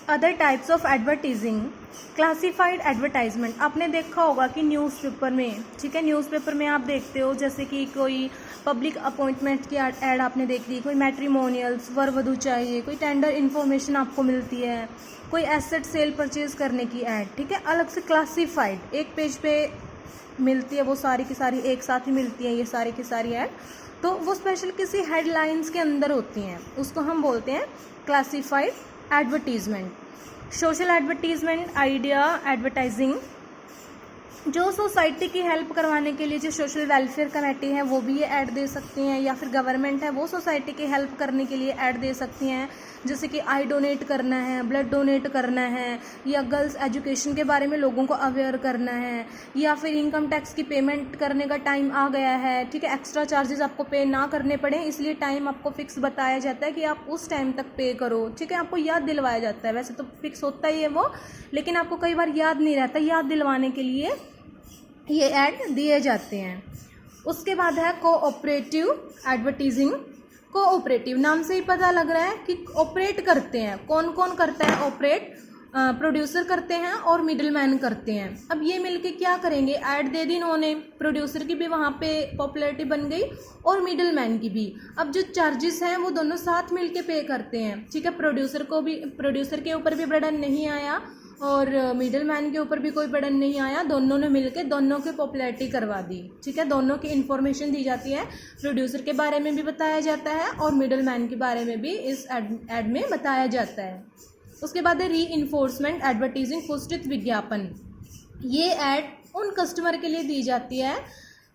Other types of advertising, classified advertisement. आपने देखा होगा कि न्यूज़पेपर में, ठीक है, न्यूज़पेपर में आप देखते हो जैसे कि कोई पब्लिक अपॉइंटमेंट की ऐड आपने देख ली, कोई मैट्रिमोनियल्स, वर वधू चाहिए, कोई टेंडर इन्फॉर्मेशन आपको मिलती है, कोई एसेट सेल परचेज करने की ऐड, ठीक है, अलग से क्लासिफाइड एक पेज पे मिलती है, वो सारी की सारी एक साथ ही मिलती है, ये सारी की सारी ऐड, तो वो स्पेशल किसी हेडलाइंस के अंदर होती हैं, उसको हम बोलते हैं classified advertisement. Social advertisement, idea advertising, जो सोसाइटी की हेल्प करवाने के लिए जो सोशल वेलफेयर कमेटी है वो भी ये ऐड दे सकती हैं, या फिर गवर्नमेंट है वो सोसाइटी की हेल्प करने के लिए ऐड दे सकती हैं, जैसे कि आई डोनेट करना है, ब्लड डोनेट करना है, या गर्ल्स एजुकेशन के बारे में लोगों को अवेयर करना है, या फिर इनकम टैक्स की पेमेंट करने का टाइम आ गया है, ठीक है, एक्स्ट्रा चार्जेस आपको पे ना करने पड़े, इसलिए टाइम आपको फिक्स बताया जाता है कि आप उस टाइम तक पे करो, ठीक है, आपको याद दिलवाया जाता है, वैसे तो फिक्स होता ही है वो, लेकिन आपको कई बार याद नहीं रहता, याद दिलवाने के लिए ये ऐड दिए जाते हैं। उसके बाद है कोऑपरेटिव एडवर्टीजिंग। कोऑपरेटिव नाम से ही पता लग रहा है कि ऑपरेट करते हैं, कौन कौन करता है ऑपरेट, प्रोड्यूसर करते हैं और मिडिलमैन करते हैं। अब ये मिलके क्या करेंगे, ऐड दे दी इन्होंने, प्रोड्यूसर की भी वहाँ पे पॉपुलैरिटी बन गई और मिडिलमैन की भी। अब जो चार्जेस हैं वो दोनों साथ मिलके पे करते हैं, ठीक है, प्रोड्यूसर को भी, प्रोड्यूसर के ऊपर भी बर्डन नहीं आया और मिडिलमैन के ऊपर भी कोई बर्डन नहीं आया, दोनों ने मिलके दोनों की पॉपुलैरिटी करवा दी, ठीक है, दोनों की इन्फॉर्मेशन दी जाती है, प्रोड्यूसर के बारे में भी बताया जाता है और मिडिलमैन के बारे में भी इस ऐड में बताया जाता है। उसके बाद है री इन्फोर्समेंट एडवर्टीजिंग, पुष्टित विज्ञापन। ये ऐड उन कस्टमर के लिए दी जाती है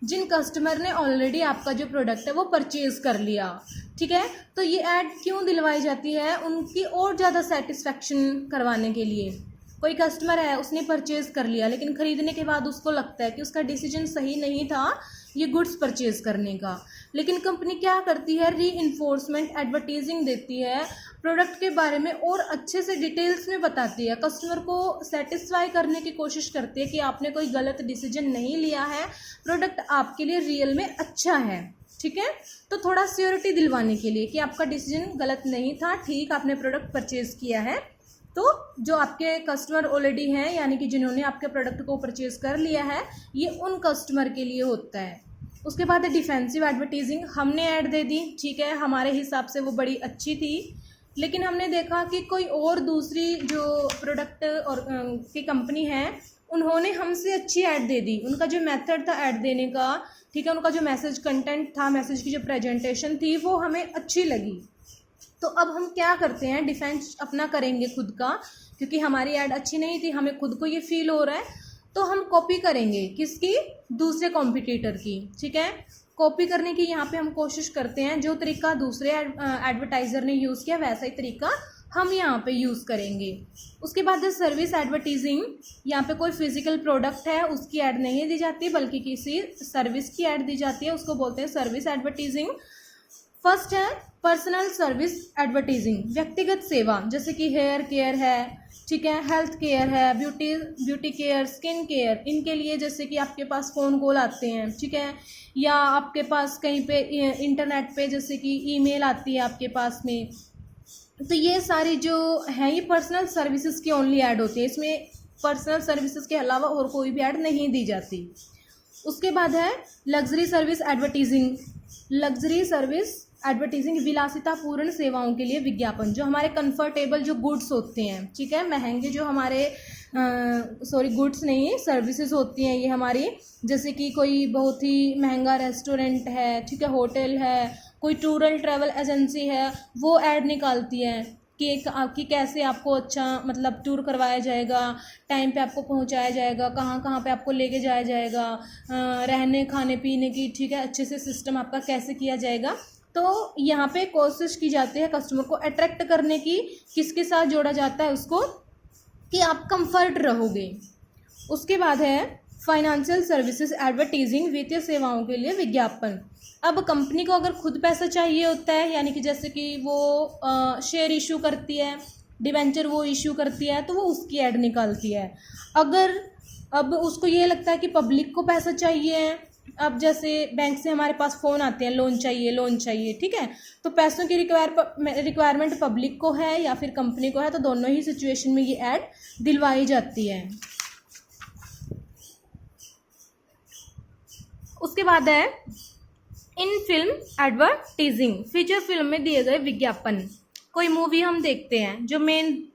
जिन कस्टमर ने ऑलरेडी आपका जो प्रोडक्ट है वो परचेज कर लिया, ठीक है, तो ये ऐड क्यों दिलवाई जाती है, उनकी और ज़्यादा सेटिस्फेक्शन करवाने के लिए। कोई कस्टमर है, उसने परचेज कर लिया, लेकिन ख़रीदने के बाद उसको लगता है कि उसका डिसीजन सही नहीं था ये गुड्स परचेज करने का, लेकिन कंपनी क्या करती है, री इन्फोर्समेंट एडवर्टीजिंग देती है, प्रोडक्ट के बारे में और अच्छे से डिटेल्स में बताती है, कस्टमर को सेटिस्फाई करने की कोशिश करती है कि आपने कोई गलत डिसीजन नहीं लिया है, प्रोडक्ट आपके लिए रियल में अच्छा है, ठीक है, तो थोड़ा श्योरिटी दिलवाने के लिए कि आपका डिसीजन गलत नहीं था, ठीक आपने प्रोडक्ट परचेज किया है। तो जो आपके कस्टमर ऑलरेडी हैं, यानी कि जिन्होंने आपके प्रोडक्ट को परचेज कर लिया है, ये उन कस्टमर के लिए होता है। उसके बाद है डिफेंसिव एडवर्टीजिंग। हमने ऐड दे दी, ठीक है, हमारे हिसाब से वो बड़ी अच्छी थी, लेकिन हमने देखा कि कोई और दूसरी जो प्रोडक्ट और की कंपनी है उन्होंने हमसे अच्छी ऐड दे दी, उनका जो मेथड था ऐड देने का, ठीक है, उनका जो मैसेज कंटेंट था, मैसेज की जो प्रेजेंटेशन थी वो हमें अच्छी लगी, तो अब हम क्या करते हैं, डिफेंस अपना करेंगे खुद का, क्योंकि हमारी ऐड अच्छी नहीं थी, हमें खुद को ये फील हो रहा है, तो हम कॉपी करेंगे किसकी, दूसरे कॉम्पिटिटर की, ठीक है, कॉपी करने की यहाँ पे हम कोशिश करते हैं, जो तरीका दूसरे एडवर्टाइज़र ने यूज़ किया वैसा ही तरीका हम यहाँ पे यूज़ करेंगे। उसके बाद है सर्विस एडवर्टीजिंग। यहाँ पे कोई फिजिकल प्रोडक्ट है उसकी ऐड नहीं दी जाती, बल्कि किसी सर्विस की ऐड दी जाती है, उसको बोलते हैं सर्विस एडवर्टीजिंग। फर्स्ट है पर्सनल सर्विस एडवर्टीजिंग, व्यक्तिगत सेवा, जैसे कि हेयर केयर है, ठीक है, हेल्थ केयर है, ब्यूटी केयर, स्किन केयर, इनके लिए जैसे कि आपके पास फ़ोन कॉल आते हैं, ठीक है, या आपके पास कहीं पे इंटरनेट पे जैसे कि ईमेल आती है आपके पास में, तो ये सारी जो है ये पर्सनल सर्विसेज की ओनली ऐड होती है, इसमें पर्सनल सर्विसेज के अलावा और कोई भी ऐड नहीं दी जाती। उसके बाद है luxury service advertising. Luxury service advertising, विलासितापूर्ण सेवाओं के लिए विज्ञापन, जो हमारे कंफर्टेबल जो गुड्स होते हैं, ठीक है, महंगे जो हमारे गुड्स नहीं, सर्विसेज होती हैं ये हमारी, जैसे कि कोई बहुत ही महंगा रेस्टोरेंट है, ठीक है, होटल है, कोई टूर एंड ट्रैवल एजेंसी है, वो ऐड निकालती है कि कैसे आपको अच्छा मतलब टूर करवाया जाएगा, टाइम पे आपको पहुंचाया जाएगा, कहाँ कहाँ पे आपको लेके जाया जाएगा, रहने खाने पीने की, ठीक है, अच्छे से सिस्टम आपका कैसे किया जाएगा, तो यहाँ पे कोशिश की जाती है कस्टमर को अट्रैक्ट करने की, किसके साथ जोड़ा जाता है उसको, कि आप कंफर्ट रहोगे। उसके बाद है फाइनेंशियल सर्विसेज एडवर्टीजिंग, वित्तीय सेवाओं के लिए विज्ञापन। अब कंपनी को अगर खुद पैसा चाहिए होता है, यानी कि जैसे कि वो शेयर इशू करती है, डिवेंचर वो इशू करती है, तो वो उसकी ऐड निकालती है। अगर अब उसको ये लगता है कि पब्लिक को पैसा चाहिए, अब जैसे बैंक से हमारे पास फ़ोन आते हैं, लोन चाहिए, ठीक है, तो पैसों की रिक्वायरमेंट पब्लिक को है या फिर कंपनी को है, तो दोनों ही सिचुएशन में ये ऐड दिलवाई जाती है। उसके बाद है इन फिल्म एडवर्टीजिंग, फीचर फिल्म में दिए गए विज्ञापन। कोई मूवी हम देखते हैं, जो मेन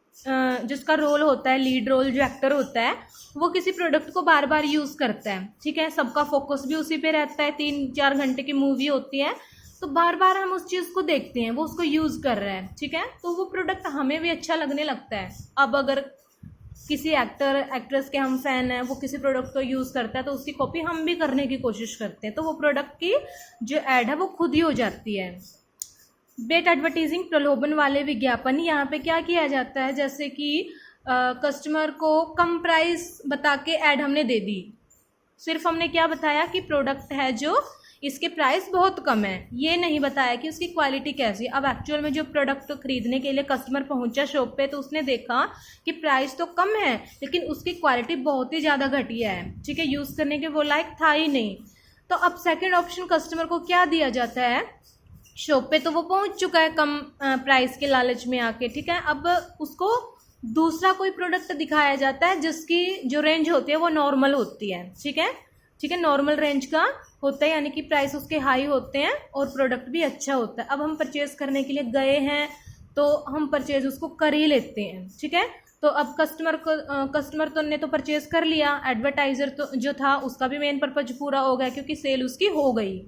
जिसका रोल होता है, लीड रोल जो एक्टर होता है, वो किसी प्रोडक्ट को बार बार यूज़ करता है, ठीक है, सबका फोकस भी उसी पे रहता है, 3-4 घंटे की मूवी होती है, तो बार बार हम उस चीज़ को देखते हैं, वो उसको यूज़ कर रहा है, ठीक है, तो वो प्रोडक्ट हमें भी अच्छा लगने लगता है। अब अगर किसी एक्टर एक्ट्रेस के हम फैन हैं, वो किसी प्रोडक्ट को यूज़ करता है, तो उसकी कॉपी हम भी करने की कोशिश करते हैं, तो वो प्रोडक्ट की जो ऐड है वो खुद ही हो जाती है। बेट एडवर्टीजिंग, प्रलोभन वाले विज्ञापन। यहाँ पे क्या किया जाता है, जैसे कि कस्टमर को कम प्राइस बता के ऐड हमने दे दी, सिर्फ हमने क्या बताया कि प्रोडक्ट है जो इसके प्राइस बहुत कम है, ये नहीं बताया कि उसकी क्वालिटी कैसी है। अब एक्चुअल में जो प्रोडक्ट खरीदने के लिए कस्टमर पहुंचा शॉप पे, तो उसने देखा कि प्राइस तो कम है लेकिन उसकी क्वालिटी बहुत ही ज़्यादा घटिया है, ठीक है, यूज़ करने के वो लायक था ही नहीं। तो अब सेकेंड ऑप्शन कस्टमर को क्या दिया जाता है, शॉप पे तो वो पहुंच चुका है कम प्राइस के लालच में आके, ठीक है, अब उसको दूसरा कोई प्रोडक्ट दिखाया जाता है जिसकी जो रेंज होती है वो नॉर्मल होती है, ठीक है, नॉर्मल रेंज का होता है, यानी कि प्राइस उसके हाई होते हैं और प्रोडक्ट भी अच्छा होता है। अब हम परचेज करने के लिए गए हैं तो हम परचेज उसको कर ही लेते हैं, ठीक है, तो अब कस्टमर तो ने तो परचेज कर लिया, एडवर्टाइजर तो जो था उसका भी मेन पर्पज पूरा हो गया क्योंकि सेल उसकी हो गई।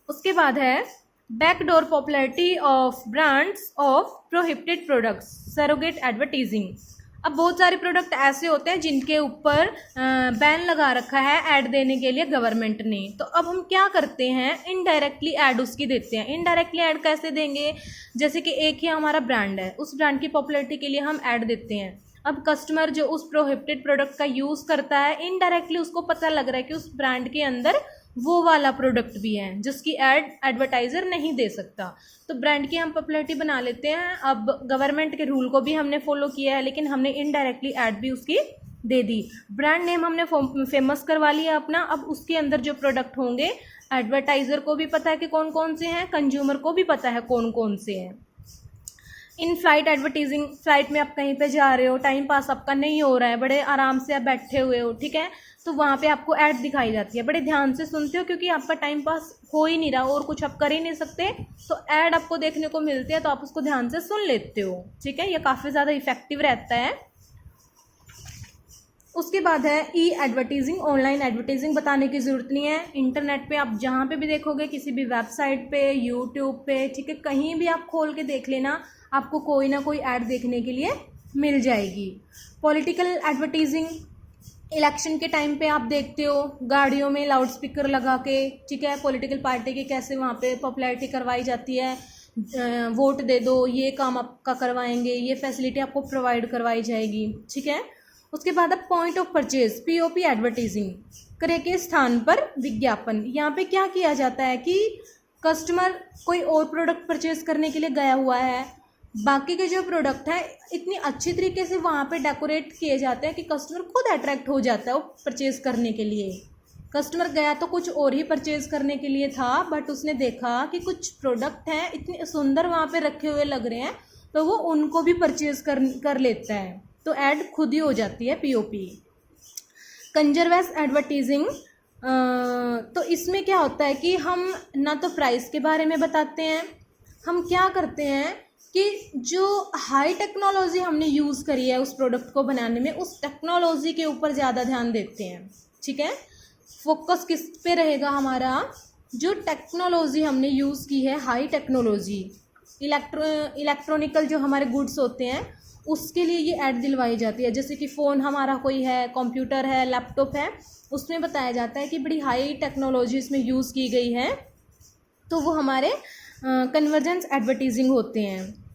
उसके बाद है backdoor popularity of brands of prohibited products, surrogate advertising. अब बहुत सारे प्रोडक्ट ऐसे होते हैं जिनके ऊपर बैन लगा रखा है ऐड देने के लिए गवर्नमेंट ने, तो अब हम क्या करते हैं, इनडायरेक्टली ऐड उसकी देते हैं। इनडायरेक्टली ऐड कैसे देंगे, जैसे कि एक ही हमारा ब्रांड है, उस ब्रांड की पॉपुलैरिटी के लिए हम ऐड देते हैं। अब कस्टमर जो उस प्रोहिबिटेड प्रोडक्ट का यूज़ करता है, इनडायरेक्टली उसको पता लग रहा है कि उस ब्रांड के अंदर वो वाला प्रोडक्ट भी है जिसकी ऐड एडवर्टाइजर नहीं दे सकता, तो ब्रांड की हम पॉपुलैरिटी बना लेते हैं। अब गवर्नमेंट के रूल को भी हमने फॉलो किया है लेकिन हमने इनडायरेक्टली ऐड भी उसकी दे दी, ब्रांड नेम हमने फेमस करवा लिया अपना। अब उसके अंदर जो प्रोडक्ट होंगे एडवर्टाइजर को भी पता है कि कौन कौन से हैं, कंज्यूमर को भी पता है कौन कौन से हैं। इन फ्लाइट एडवर्टीजिंग, फ्लाइट में आप कहीं पे जा रहे हो, टाइम पास आपका नहीं हो रहा है, बड़े आराम से आप बैठे हुए हो, ठीक है, तो वहाँ पे आपको ऐड दिखाई जाती है, बड़े ध्यान से सुनते हो क्योंकि आपका टाइम पास हो ही नहीं रहा और कुछ आप कर ही नहीं सकते, तो ऐड आपको देखने को मिलती है तो आप उसको ध्यान से सुन लेते हो, ठीक है, ये काफ़ी ज़्यादा इफेक्टिव रहता है। उसके बाद है ई एडवर्टीजिंग, ऑनलाइन एडवर्टीजिंग बताने की ज़रूरत नहीं है, इंटरनेट पे आप जहाँ पे भी देखोगे, किसी भी वेबसाइट पे, यूट्यूब पे, ठीक है, कहीं भी आप खोल के देख लेना, आपको कोई ना कोई ऐड देखने के लिए मिल जाएगी। पॉलिटिकल एडवर्टीजिंग, इलेक्शन के टाइम पे आप देखते हो गाड़ियों में लाउड स्पीकर लगा के, ठीक है, पॉलिटिकल पार्टी की कैसे वहाँ पे पॉपुलैरिटी करवाई जाती है, वोट दे दो, ये काम आपका करवाएंगे, ये फैसिलिटी आपको प्रोवाइड करवाई जाएगी, ठीक है। उसके बाद अब point of purchase, POP advertising, क्रय के स्थान पर विज्ञापन। यहाँ पे क्या किया जाता है कि कस्टमर कोई और प्रोडक्ट परचेज करने के लिए गया हुआ है, बाकी के जो प्रोडक्ट है इतनी अच्छी तरीके से वहाँ पे डेकोरेट किए जाते हैं कि कस्टमर खुद अट्रैक्ट हो जाता है वो परचेज़ करने के लिए। कस्टमर गया तो कुछ और ही परचेज़ करने के लिए था, बट उसने देखा कि कुछ प्रोडक्ट हैं इतने सुंदर वहाँ पे रखे हुए लग रहे हैं, तो वो उनको भी परचेज़ कर लेता है, तो ऐड खुद ही हो जाती है पीओपी। कंजरवेस एडवर्टीजिंग, तो इसमें क्या होता है कि हम ना तो प्राइस के बारे में बताते हैं, हम क्या करते हैं कि जो हाई टेक्नोलॉजी हमने यूज़ करी है उस प्रोडक्ट को बनाने में, उस टेक्नोलॉजी के ऊपर ज़्यादा ध्यान देते हैं, ठीक है, फोकस किस पे रहेगा हमारा, जो टेक्नोलॉजी हमने यूज़ की है, हाई टेक्नोलॉजी, इलेक्ट्रॉनिकल जो हमारे गुड्स होते हैं उसके लिए ये ऐड दिलवाई जाती है। जैसे कि फ़ोन हमारा कोई है, कंप्यूटर है, लैपटॉप है, उसमें बताया जाता है कि बड़ी हाई टेक्नोलॉजी इसमें यूज़ की गई है, तो वो हमारे कन्वर्जेंस एडवर्टीजिंग होते हैं।